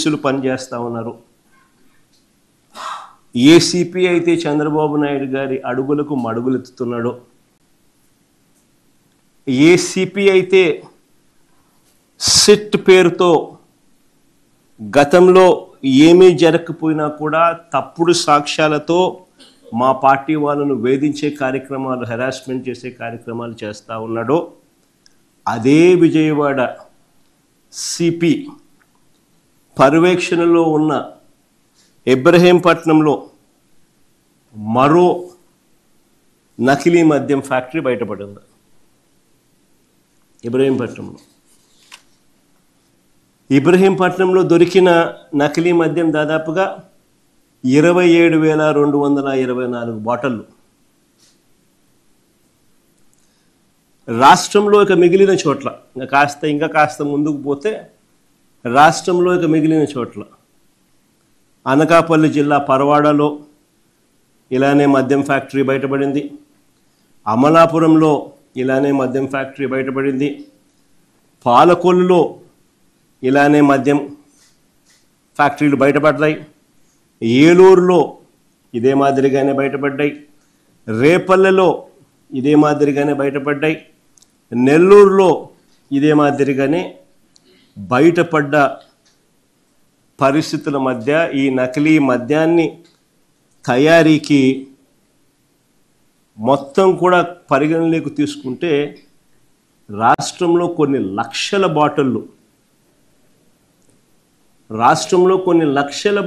పోలీసులు పనిచేస్తూ ఉన్నారు. ఏసీపీ అయితే చంద్రబాబు నాయుడు గారి అడుగులకు మడుగులెత్తుతున్నాడు. ఏసీపీ అయితే సిట్ పేరుతో గతంలో ఏమీ జరగకపోయినా కూడా తప్పుడు సాక్ష్యాలతో మా పార్టీ వాళ్ళను వేధించే కార్యక్రమాలు, హెరాస్మెంట్ చేసే కార్యక్రమాలు చేస్తూ ఉన్నాడు. అదే విజయవాడ సిపి పర్యవేక్షణలో ఉన్న ఇబ్రహీంపట్నంలో మరో నకిలీ మద్యం ఫ్యాక్టరీ బయటపడింది. ఇబ్రహీంపట్నంలో దొరికిన నకిలీ మద్యం దాదాపుగా 27,224 బాటిళ్ళు. రాష్ట్రంలో ఇక మిగిలిన చోట్ల ఇంకా కాస్త ముందుకు పోతే రాష్ట్రంలో ఇక మిగిలిన చోట్ల అనకాపల్లి జిల్లా పరవాడలో ఇలానే మద్యం ఫ్యాక్టరీ బయటపడింది. అమలాపురంలో ఇలానే మద్యం ఫ్యాక్టరీ బయటపడింది. పాలకొల్లులో ఇలానే మద్యం ఫ్యాక్టరీలు బయటపడ్డాయి. ఏలూరులో ఇదే మాదిరిగానే బయటపడ్డాయి. రేపల్లెలో ఇదే మాదిరిగానే బయటపడ్డాయి. నెల్లూరులో ఇదే మాదిరిగానే బయటపడ్డ పరిస్థితుల మధ్య ఈ నకిలీ మద్యాన్ని తయారీకి మొత్తం కూడా పరిగణలోకి తీసుకుంటే రాష్ట్రంలో కొన్ని లక్షల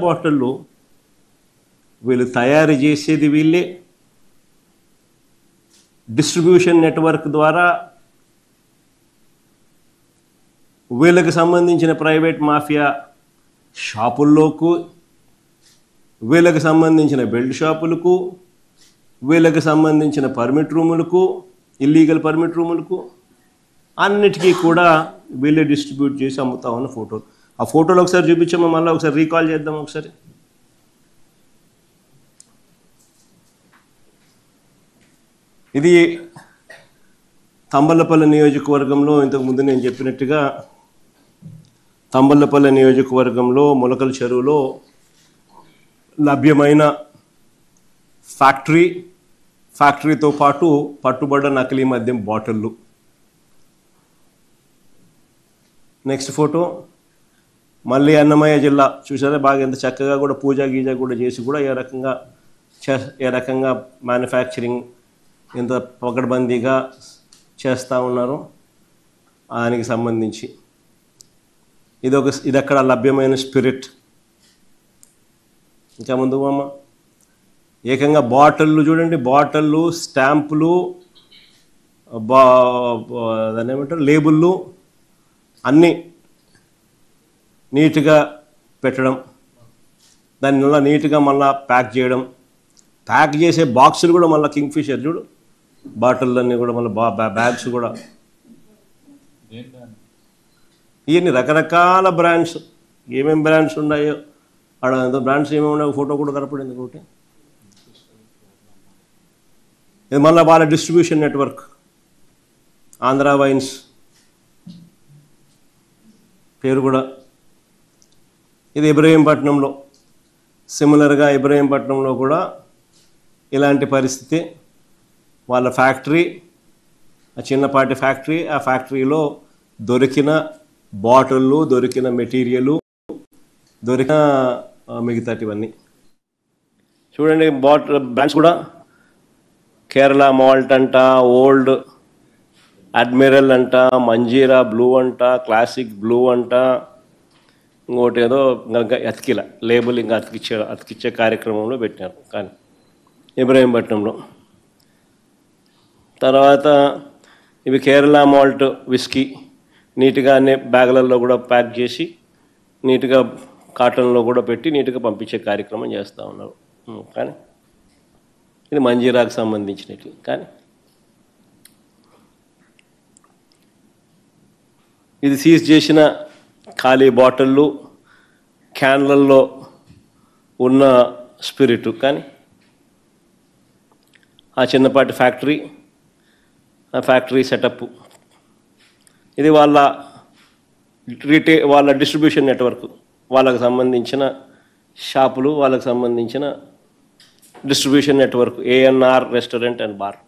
బాటిళ్ళు వీళ్ళు తయారు చేసేది వీళ్ళే. డిస్ట్రిబ్యూషన్ నెట్వర్క్ ద్వారా వీళ్ళకి సంబంధించిన ప్రైవేట్ మాఫియా షాపుల్లోకు, వీళ్ళకి సంబంధించిన బెల్ట్ షాపులకు, వీళ్ళకి సంబంధించిన పర్మిట్ రూములకు, ఇల్లీగల్ పర్మిట్ రూములకు అన్నిటికీ కూడా వీళ్ళే డిస్ట్రిబ్యూట్ చేసి అమ్ముతా ఉన్న ఫోటోలు. ఆ ఫోటోలు ఒకసారి చూపించామో, మళ్ళీ ఒకసారి రీకాల్ చేద్దాం. ఒకసారి ఇది తంబలపల్లి నియోజకవర్గంలో, ఇంతకుముందు నేను చెప్పినట్టుగా తంబలపల్లి నియోజకవర్గంలో ములకల చెరువులో లభ్యమైన ఫ్యాక్టరీతో పాటు పట్టుబడ్డ నకిలీ మద్యం బాటిళ్ళు. నెక్స్ట్ ఫోటో మళ్ళీ అన్నమయ్య జిల్లా. చూసారా బాగా ఎంత చక్కగా కూడా పూజ గీజ కూడా చేసి కూడా ఏ రకంగా మ్యానుఫ్యాక్చరింగ్ ఎంత పకడ్బందీగా చేస్తూ ఉన్నారు దానికి సంబంధించి. ఇది అక్కడ లభ్యమైన స్పిరిట్. ఇంకా ముందు అమ్మ ఏకంగా బాటిళ్ళు చూడండి, బాటిళ్ళు, స్టాంపులు, దాన్ని ఏమంటారు, లేబుళ్ళు అన్నీ నీట్గా పెట్టడం, దాన్ని మళ్ళీ నీట్గా మళ్ళీ ప్యాక్ చేయడం. ప్యాక్ చేసే బాక్సులు కూడా మళ్ళీ కింగ్ఫిషర్ చూడు, బాటిళ్ళన్నీ కూడా మళ్ళీ బ్యాగ్స్ కూడా. ఇవన్నీ రకరకాల బ్రాండ్స్, ఏమేమి బ్రాండ్స్ ఉన్నాయో అక్కడ ఎంతో బ్రాండ్స్ ఏమేమి ఉన్నాయో ఫోటో కూడా కనపడింది ఒకటి. ఇది మళ్ళీ వాళ్ళ డిస్ట్రిబ్యూషన్ నెట్వర్క్ ఆంధ్ర వైన్స్ పేరు కూడా. ఇది ఇబ్రహీంపట్నంలో, సిమిలర్గా ఇబ్రహీంపట్నంలో కూడా ఇలాంటి పరిస్థితి. వాళ్ళ ఫ్యాక్టరీ, ఆ చిన్నపాటి ఫ్యాక్టరీ, ఆ ఫ్యాక్టరీలో దొరికిన బాటిళ్ళు, దొరికిన మెటీరియలు, దొరికిన మిగతాటివన్నీ చూడండి. బ్రాండ్స్ కూడా కేరళ మాల్ట్ అంట, ఓల్డ్ అడ్మిరల్ అంట, మంజీరా బ్లూ అంట, క్లాసిక్ బ్లూ అంట, ఇంకోటి ఏదో ఇంకా అతికిల లేబుల్ ఇంకా అతికిచ్చే కార్యక్రమంలో పెట్టారు కానీ ఇబ్రహీంపట్నంలో. తర్వాత ఇవి కేరళ మాల్ట్ విస్కీ, నీట్గా అన్ని బ్యాగులలో కూడా ప్యాక్ చేసి నీట్గా కాటన్లో కూడా పెట్టి నీట్గా పంపించే కార్యక్రమం చేస్తూ ఉన్నారు. కానీ ఇది మంజీరాకు సంబంధించినట్లు. కానీ ఇది సీజ్ చేసిన ఖాళీ బాటిళ్ళు, క్యాన్లల్లో ఉన్న స్పిరిట్. కానీ ఆ చిన్నపాటి ఫ్యాక్టరీ, ఆ ఫ్యాక్టరీ సెటప్, ఇది వాళ్ళ డిస్ట్రిబ్యూషన్ నెట్వర్క్. వాళ్ళకు సంబంధించిన షాపులు, వాళ్ళకు సంబంధించిన distribution network, ANR restaurant and bar.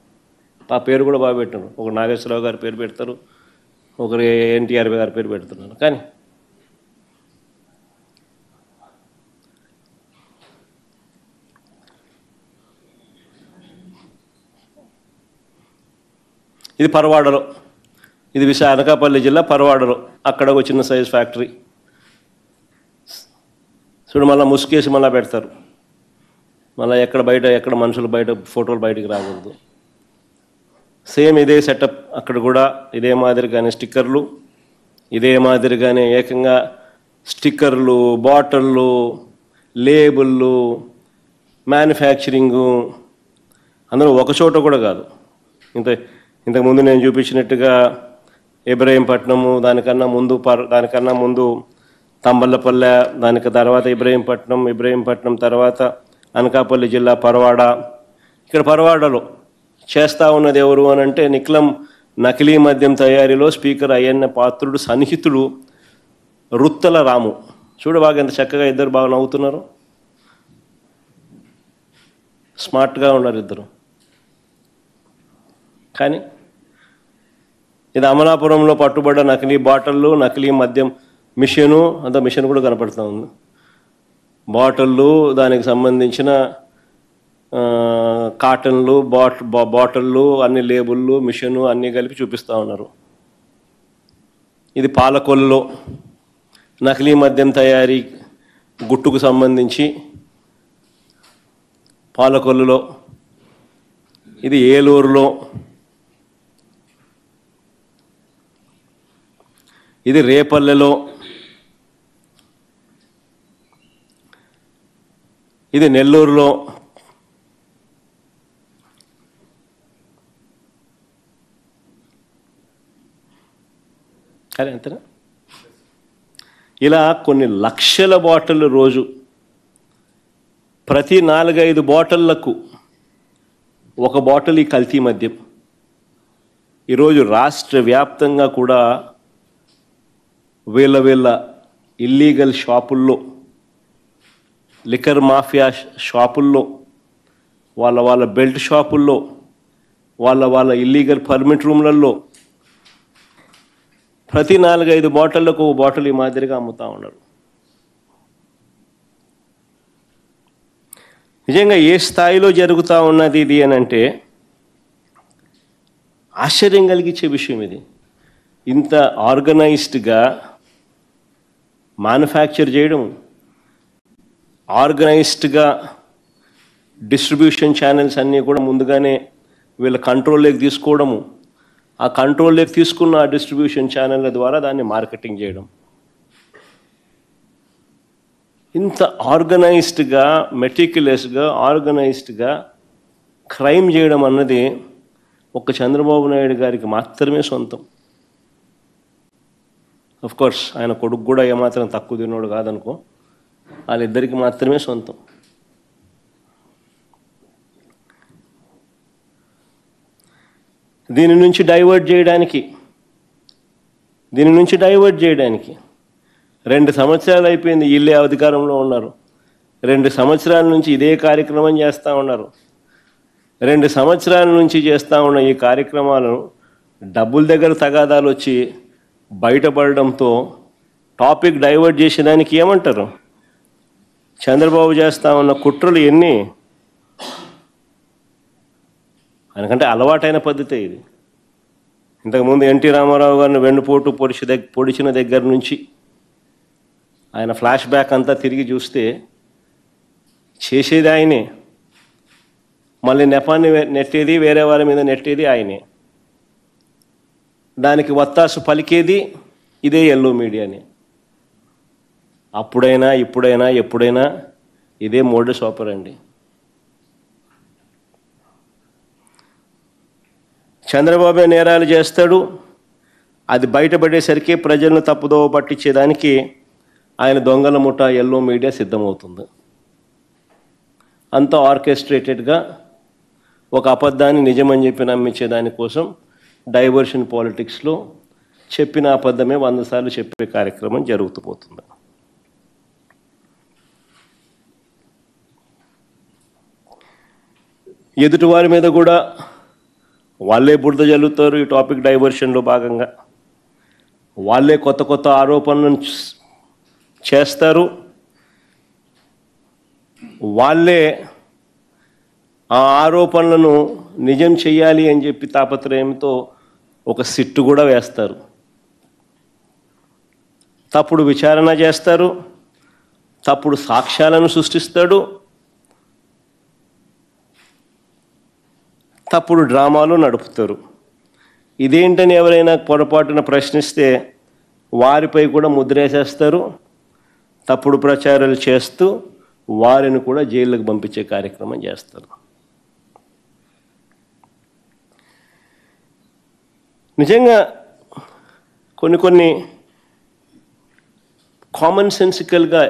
ఆ పేరు కూడా బాగా పెట్టారు. ఒకరు నాగేశ్వరరావు గారి పేరు పెడతారు, ఒకరు ఎన్టీఆర్ గారి పేరు పెడుతున్నారు. కానీ ఇది పరవాడలో, ఇది అనకాపల్లి జిల్లా పరవాడలో, అక్కడ ఒక చిన్న సైజ్ ఫ్యాక్టరీ. చూడు, మళ్ళీ ముసుకేసి మళ్ళీ పెడతారు. మళ్ళీ ఎక్కడ మనుషులు బయట ఫోటోలు బయటికి రాకూడదు. సేమ్ ఇదే సెటప్ అక్కడ కూడా, ఇదే మాదిరిగానే స్టిక్కర్లు, ఇదే మాదిరిగానే ఏకంగా స్టిక్కర్లు, బాటిళ్ళు, లేబుళ్ళు, మ్యానుఫ్యాక్చరింగు అందరూ ఒక చోట కూడా కాదు. ఇంతకుముందు నేను చూపించినట్టుగా ఇబ్రహీంపట్నము, దానికన్నా ముందు తంబళ్ళపల్లె, దానికి తర్వాత ఇబ్రహీంపట్నం తర్వాత అనకాపల్లి జిల్లా పరవాడ. ఇక్కడ పరవాడలో చేస్తూ ఉన్నది ఎవరు అని అంటే నకిలీ మద్యం తయారీలో స్పీకర్ అయ్యన్న పాత్రుడు సన్నిహితుడు రుత్తల రాము. చూడు బాగా ఎంత చక్కగా ఇద్దరు బాగా నవ్వుతున్నారు, స్మార్ట్గా ఉన్నారు ఇద్దరు. కానీ ఇది అమలాపురంలో పట్టుబడ్డ నకిలీ బాటిళ్ళు, నకిలీ మద్యం మిషను, అంత మిషన్ కూడా కనపడుతూ ఉంది. బాటిళ్ళు, దానికి సంబంధించిన కాటన్లు, బాటిళ్ళు, అన్ని లేబుళ్ళు, మిషను అన్నీ కలిపి చూపిస్తూ ఉన్నారు. ఇది పాలకొల్లులో నకిలీ మద్యం తయారీ గుట్టుకు సంబంధించి పాలకొల్లులో, ఇది ఏలూరులో, ఇది రేపల్లెలో, ఇది నెల్లూరులో, సరే అంతేనా? ఇలా కొన్ని లక్షల బాటిళ్ళు రోజు, ప్రతి 4-5 బాటిళ్లకు ఒక బాటిల్ ఈ కల్తీ మద్యం. ఈరోజు రాష్ట్ర వ్యాప్తంగా కూడా వీళ్ళ ఇల్లీగల్ షాపుల్లో, లిక్కర్ మాఫియా షాపుల్లో, వాళ్ళ బెల్ట్ షాపుల్లో, వాళ్ళ ఇల్లీగల్ పర్మిట్ రూమ్లలో ప్రతి 4-5 బాటిళ్లకు ఒక బాటిల్ ఈ మాదిరిగా అమ్ముతూ ఉన్నారు. నిజంగా ఏ స్థాయిలో జరుగుతూ ఉన్నది ఇది అని అంటే ఆశ్చర్యం కలిగించే విషయం. ఇది ఇంత ఆర్గనైజ్డ్గా మ్యానుఫ్యాక్చర్ చేయడం, ఆర్గనైజ్డ్గా డిస్ట్రిబ్యూషన్ ఛానల్స్ అన్నీ కూడా ముందుగానే వీళ్ళ కంట్రోల్లోకి తీసుకోవడము, ఆ కంట్రోల్లోకి తీసుకున్న ఆ డిస్ట్రిబ్యూషన్ ఛానళ్ళ ద్వారా దాన్ని మార్కెటింగ్ చేయడం, ఇంత ఆర్గనైజ్డ్గా, మెటిక్యులస్గా, ఆర్గనైజ్డ్గా క్రైమ్ చేయడం అన్నది ఒక్క చంద్రబాబు నాయుడు గారికి మాత్రమే సొంతం. కోర్స్ ఆయన కొడుకు కూడా ఏమాత్రం తక్కువ తిన్నాడు కాదనుకో, వాళ్ళిద్దరికి మాత్రమే సొంతం. దీని నుంచి డైవర్ట్ చేయడానికి 2 సంవత్సరాలు అయిపోయింది. వీళ్ళే అధికారంలో ఉన్నారు. 2 సంవత్సరాల నుంచి ఇదే కార్యక్రమం చేస్తూ ఉన్నారు. 2 సంవత్సరాల నుంచి చేస్తూ ఉన్న ఈ కార్యక్రమాలను డబ్బుల దగ్గర తగాదాలు వచ్చి బయటపడడంతో టాపిక్ డైవర్ట్ చేసేదానికి ఏమంటారు? చంద్రబాబు చేస్తూ ఉన్న కుట్రలు ఎన్ని? ఆయనకంటే అలవాటైన పద్ధతే ఇది. ఇంతకుముందు ఎన్టీ రామారావు గారిని వెన్నుపోటు పొడిచిన దగ్గర నుంచి ఆయన ఫ్లాష్ బ్యాక్ అంతా తిరిగి చూస్తే చేసేది ఆయనే, మళ్ళీ నెపాన్ని నెట్టేది, వేరే వారి మీద నెట్టేది ఆయనే, దానికి వత్తాసు పలికేది ఇదే ఎల్లో మీడియాని. అప్పుడైనా ఇప్పుడైనా ఎప్పుడైనా ఇదే మోడస్ ఆపరండి. చంద్రబాబు నేరాలు చేస్తాడు, అది బయటపడేసరికి ప్రజలను తప్పుదోవ పట్టించేదానికి ఆయన దొంగల ముఠా ఎల్లో మీడియా సిద్ధమవుతుంది. అంతా ఆర్కెస్ట్రేటెడ్గా ఒక అబద్ధాన్ని నిజమని చెప్పి నమ్మించే దానికోసం డైవర్షన్ పాలిటిక్స్లో చెప్పిన అబద్ధమే 100 సార్లు చెప్పే కార్యక్రమం జరుగుతూ పోతుంది. ఎదుటివారి మీద కూడా వాళ్ళే బురద జల్లుతారు. ఈ టాపిక్ డైవర్షన్లో భాగంగా వాళ్ళే కొత్త కొత్త ఆరోపణలను చేస్తారు. వాళ్ళే ఆ ఆరోపణలను నిజం చెయ్యాలి అని చెప్పి తాపత్రయంతో ఒక సిట్టు కూడా వేస్తారు. తప్పుడు విచారణ చేస్తారు, తప్పుడు సాక్ష్యాలను సృష్టిస్తాడు, తప్పుడు డ్రామాలు నడుపుతారు. ఇదేంటని ఎవరైనా పొరపాటున ప్రశ్నిస్తే వారిపై కూడా ముద్రేసేస్తారు. తప్పుడు ప్రచారాలు చేస్తూ వారిని కూడా జైళ్ళకు పంపించే కార్యక్రమం చేస్తారు. నిజంగా కొన్ని కామన్ సెన్సికల్గా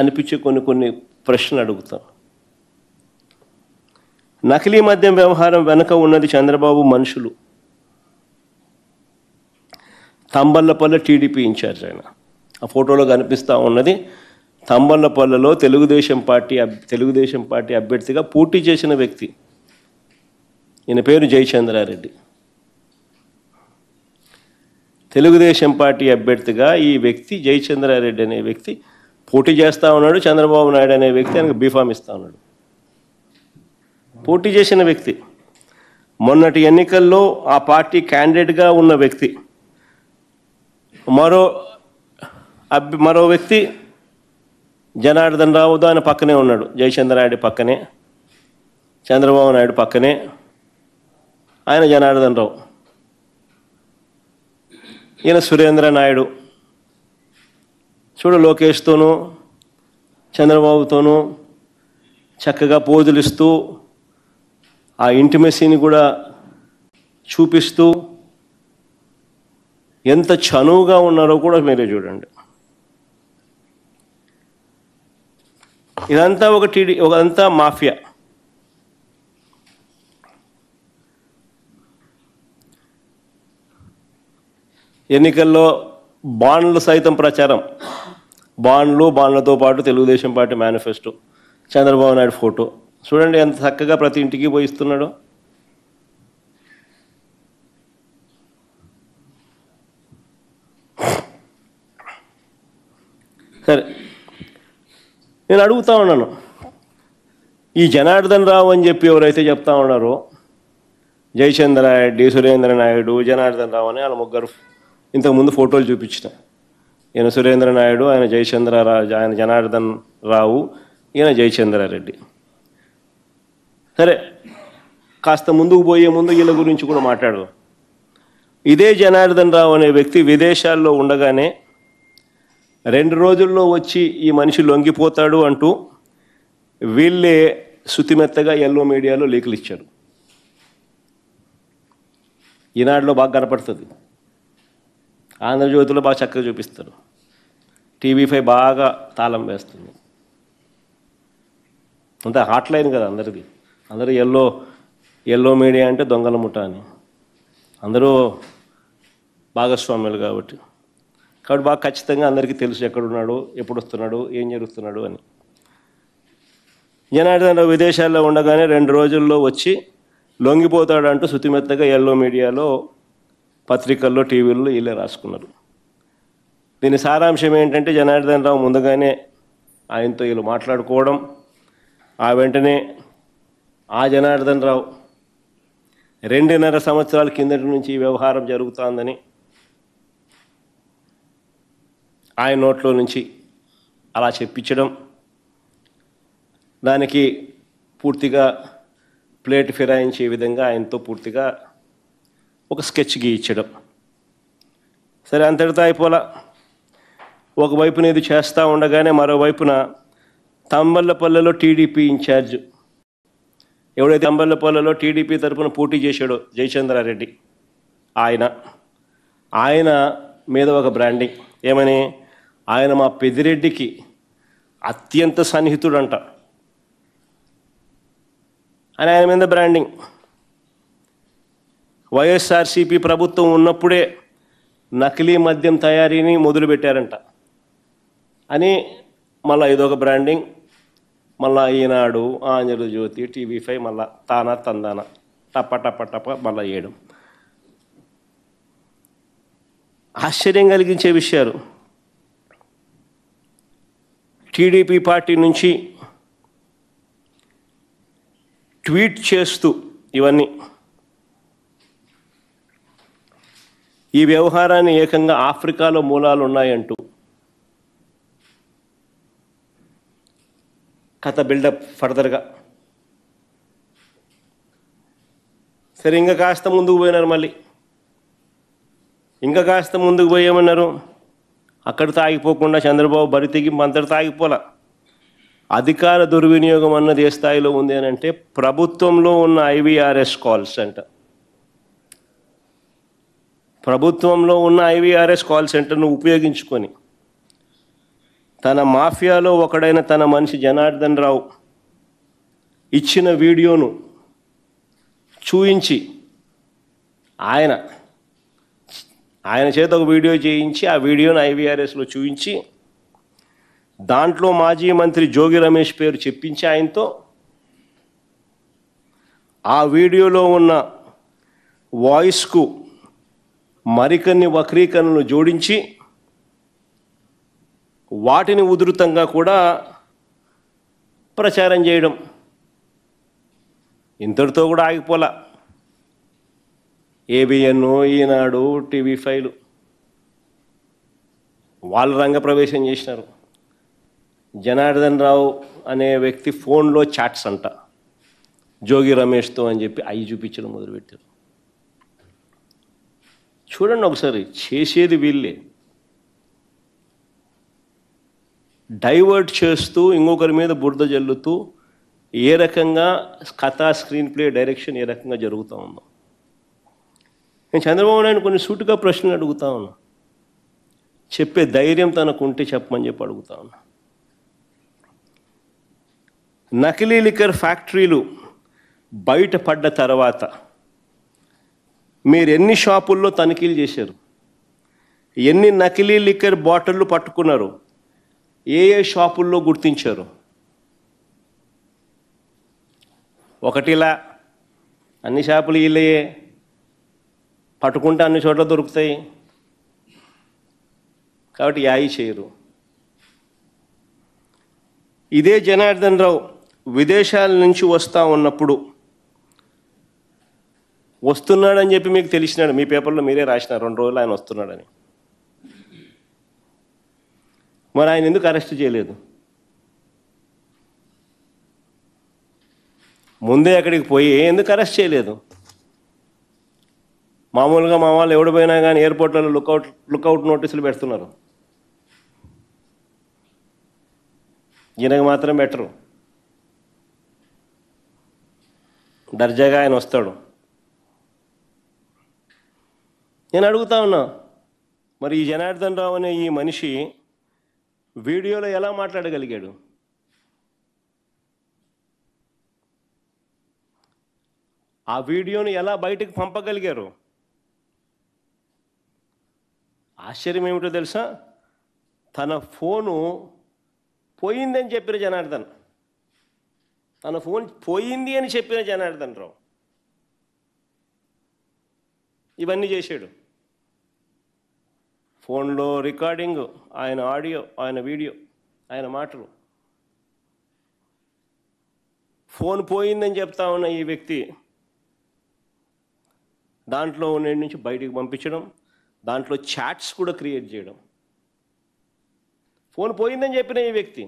అనిపించే కొన్ని ప్రశ్నలు అడుగుతాను. నకిలీ మద్యం వ్యవహారం వెనుక ఉన్నది చంద్రబాబు మనుషులు. తంబళ్ళపల్లె టీడీపీ ఇన్ఛార్జ్ ఆయన. ఆ ఫోటోలో కనిపిస్తూ ఉన్నది తంబళ్ళపల్లెలో తెలుగుదేశం పార్టీ అభ్యర్థిగా పోటీ చేసిన వ్యక్తి. ఈయన పేరు జయచంద్రారెడ్డి. తెలుగుదేశం పార్టీ అభ్యర్థిగా ఈ వ్యక్తి జయచంద్రారెడ్డి అనే వ్యక్తి పోటీ చేస్తూ ఉన్నాడు. చంద్రబాబు నాయుడు అనే వ్యక్తి ఆయనకు బీఫామ్ ఇస్తూ ఉన్నాడు. పోటీ చేసిన వ్యక్తి, మొన్నటి ఎన్నికల్లో ఆ పార్టీ క్యాండిడేట్గా ఉన్న వ్యక్తి. మరో వ్యక్తి జనార్దన్ రావు ఆయన పక్కనే ఉన్నాడు. జయచంద్రారెడ్డి పక్కనే, చంద్రబాబు నాయుడు పక్కనే, ఆయన జనార్దన్ రావు. ఈయన సురేంద్ర నాయుడు. చూడు, లోకేష్తోనూ చంద్రబాబుతోనూ చక్కగా పోజులు ఇస్తూ ఆ ఇంటిమెసీని కూడా చూపిస్తూ ఎంత చనువుగా ఉన్నారో కూడా మీరే చూడండి. ఇదంతా ఒకంతా మాఫియా. ఎన్నికల్లో బాండ్లు సైతం ప్రచారం. బాండ్లతో పాటు Telugu Desam party manifesto, Chandrababu Naidu photo. చూడండి ఎంత చక్కగా ప్రతి ఇంటికి పోయి ఇస్తున్నాడు. సరే, నేను అడుగుతా ఉన్నాను, ఈ జనార్దన్ రావు అని చెప్పి ఎవరైతే చెప్తా ఉన్నారో, జయచంద్రారెడ్డి, సురేంద్ర నాయుడు, జనార్దన్ రావు అని వాళ్ళ ముగ్గురు ఇంతకుముందు ఫోటోలు చూపించిన. ఈయన సురేంద్ర నాయుడు, ఆయన జనార్దన్ రావు, ఈయన జయచంద్రారెడ్డి. సరే, కాస్త ముందుకు పోయే ముందు వీళ్ళ గురించి కూడా మాట్లాడదాం. ఇదే జనార్దన్ రావు అనే వ్యక్తి విదేశాల్లో ఉండగానే 2 రోజుల్లో వచ్చి ఈ మనిషి లొంగిపోతాడు అంటూ వీళ్ళే శుతిమెత్తగా ఎల్లో మీడియాలో లీకులు ఇచ్చారు. ఈనాడులో బాగా కనపడుతుంది, ఆంధ్రజ్యోతిలో బాగా చక్కగా చూపిస్తారు, TV5 బాగా తాళం వేస్తుంది. అంతే హాట్లైన్ కదా అందరిది. అందరూ ఎల్లో మీడియా అంటే దొంగల ముఠ అని అందరూ భాగస్వామ్యాలు కాబట్టి బాగా ఖచ్చితంగా అందరికీ తెలుసు ఎక్కడున్నాడు, ఎప్పుడు వస్తున్నాడు, ఏం జరుగుతున్నాడు అని. జనార్దన్ రావు విదేశాల్లో ఉండగానే 2 రోజుల్లో వచ్చి లొంగిపోతాడంటూ శుతిమెత్తగా ఎల్లో మీడియాలో, పత్రికల్లో, టీవీల్లో వీళ్ళే రాసుకున్నారు. దీని సారాంశం ఏంటంటే జనార్దన్ రావు ముందుగానే ఆయనతో వీళ్ళు మాట్లాడుకోవడం, ఆ వెంటనే ఆ జనార్దన్ రావు 2.5 సంవత్సరాల కిందటి నుంచి ఈ వ్యవహారం జరుగుతోందని ఆయన నోట్లో నుంచి అలా చెప్పించడం, దానికి పూర్తిగా ప్లేట్ ఫిరాయించే విధంగా ఆయనతో పూర్తిగా ఒక స్కెచ్ గీయించడం. సరే, అంతటితో అయిపోలా. ఒకవైపున ఇది చేస్తూ ఉండగానే మరోవైపున తంబళ్ళపల్లెలో టీడీపీ ఇన్ఛార్జ్, ఎవడైతే తంబళ్ళపల్లెలో టీడీపీ తరఫున పోటీ చేశాడో జయచంద్రారెడ్డి, ఆయన మీద ఒక బ్రాండింగ్. ఏమని? ఆయన మా పెద్దిరెడ్డికి అత్యంత సన్నిహితుడంట అని ఆయన మీద బ్రాండింగ్. వైఎస్ఆర్సీపీ ప్రభుత్వం ఉన్నప్పుడే నకిలీ మద్యం తయారీని మొదలుపెట్టారంట అని మళ్ళీ ఇదొక బ్రాండింగ్. మళ్ళా ఈనాడు, ఆంధ్రజ్యోతి, TV5 మళ్ళా తానా తందాన టప టప టప మళ్ళా వేయడం. ఆశ్చర్యం కలిగించే విషయాలు. టీడీపీ పార్టీ నుంచి ట్వీట్ చేస్తూ ఇవన్నీ ఈ వ్యవహారాన్ని ఏకంగా ఆఫ్రికాలో మూలాలు ఉన్నాయంటూ కథ బిల్డప్ ఫర్దర్గా. సరే, ఇంకా కాస్త ముందుకు పోయినారు. మళ్ళీ ఇంకా కాస్త ముందుకు పోయేమన్నారు. అక్కడితో ఆగిపోకుండా చంద్రబాబు బరి తెగింపు అంతటితో ఆగిపోలా. అధికార దుర్వినియోగం అన్నది ఏ స్థాయిలో ఉంది అని అంటే, ప్రభుత్వంలో ఉన్న IVRS కాల్స్ అంట. ప్రభుత్వంలో ఉన్న IVRS కాల్ సెంటర్ను ఉపయోగించుకొని తన మాఫియాలో ఒకడైన తన మనిషి జనార్దన్ రావు ఇచ్చిన వీడియోను చూయించి ఆయన చేత ఒక వీడియో చేయించి ఆ వీడియోను IVRSలో చూయించి దాంట్లో మాజీ మంత్రి జోగి రమేష్ పేరు చెప్పించి ఆయనతో ఆ వీడియోలో ఉన్న వాయిస్కు మరికొన్ని వక్రీకరణలు జోడించి వాటిని ఉధృతంగా కూడా ప్రచారం చేయడం. ఇంతటితో కూడా ఆగిపోలా. ABN, ఈనాడు, TV5 వాళ్ళు రంగప్రవేశం చేసినారు. జనార్దన్ రావు అనే వ్యక్తి ఫోన్లో చాట్స్ అంట జోగి రమేష్తో అని చెప్పి అవి చూపించడం మొదలుపెట్టారు. చూడండి ఒకసారి, చేసేది వీళ్ళే. డైవర్ట్ చేస్తూ ఇంకొకరి మీద బురద జల్లుతూ ఏ రకంగా కథా స్క్రీన్ ప్లే డైరెక్షన్ ఏ రకంగా జరుగుతూ ఉందో. నేను చంద్రబాబు నాయుడు కొన్ని సూటిగా ప్రశ్నలు అడుగుతా ఉన్నా. చెప్పే ధైర్యం తనకు ఉంటే చెప్పమని చెప్పి అడుగుతా ఉన్నా. నకిలీ లిక్కర్ ఫ్యాక్టరీలు బయటపడ్డ తర్వాత మీరు ఎన్ని షాపుల్లో తనిఖీలు చేశారు? ఎన్ని నకిలీ లిక్కర్ బాటిళ్ళు పట్టుకున్నారు? ఏ షాపుల్లో గుర్తించారు? ఒకటిలా అన్ని షాపులు వీళ్ళయే, పట్టుకుంటే అన్ని చోట్ల దొరుకుతాయి కాబట్టి యాయి చేయరు. ఇదే జనార్దన్ రావు విదేశాల నుంచి వస్తూ ఉన్నప్పుడు వస్తున్నాడని చెప్పి మీకు తెలిసినాడు, మీ పేపర్లో మీరే రాసినారు 2 రోజులు ఆయన వస్తున్నాడని. మరి ఆయన ఎందుకు అరెస్ట్ చేయలేదు? ముందే అక్కడికి పోయి ఎందుకు అరెస్ట్ చేయలేదు? మామూలుగా మా వాళ్ళు ఎవడు పోయినా కానీ ఎయిర్పోర్ట్లలో లుకౌట్ నోటీసులు పెడుతున్నారు. ఈయనకు మాత్రం బెటరు. దర్జాగా ఆయన వస్తాడు. నేను అడుగుతా ఉన్నా, మరి ఈ జనార్దన్ రావు అనే ఈ మనిషి వీడియోలో ఎలా మాట్లాడగలిగాడు? ఆ వీడియోని ఎలా బయటకు పంపగలిగారు? ఆశ్చర్యం ఏమిటో తెలుసా? తన ఫోను పోయిందని చెప్పిన జనార్దన్, తన ఫోన్ పోయింది అని చెప్పిన జనార్దన్ రావు ఇవన్నీ చేశాడు. ఫోన్లో రికార్డింగ్, ఆయన ఆడియో, ఆయన వీడియో, ఆయన మాటలు. ఫోన్ పోయిందని చెప్తా ఉన్న ఈ వ్యక్తి దాంట్లో ఉన్న నుంచి బయటికి పంపించడం, దాంట్లో చాట్స్ కూడా క్రియేట్ చేయడం. ఫోన్ పోయిందని చెప్పిన ఈ వ్యక్తి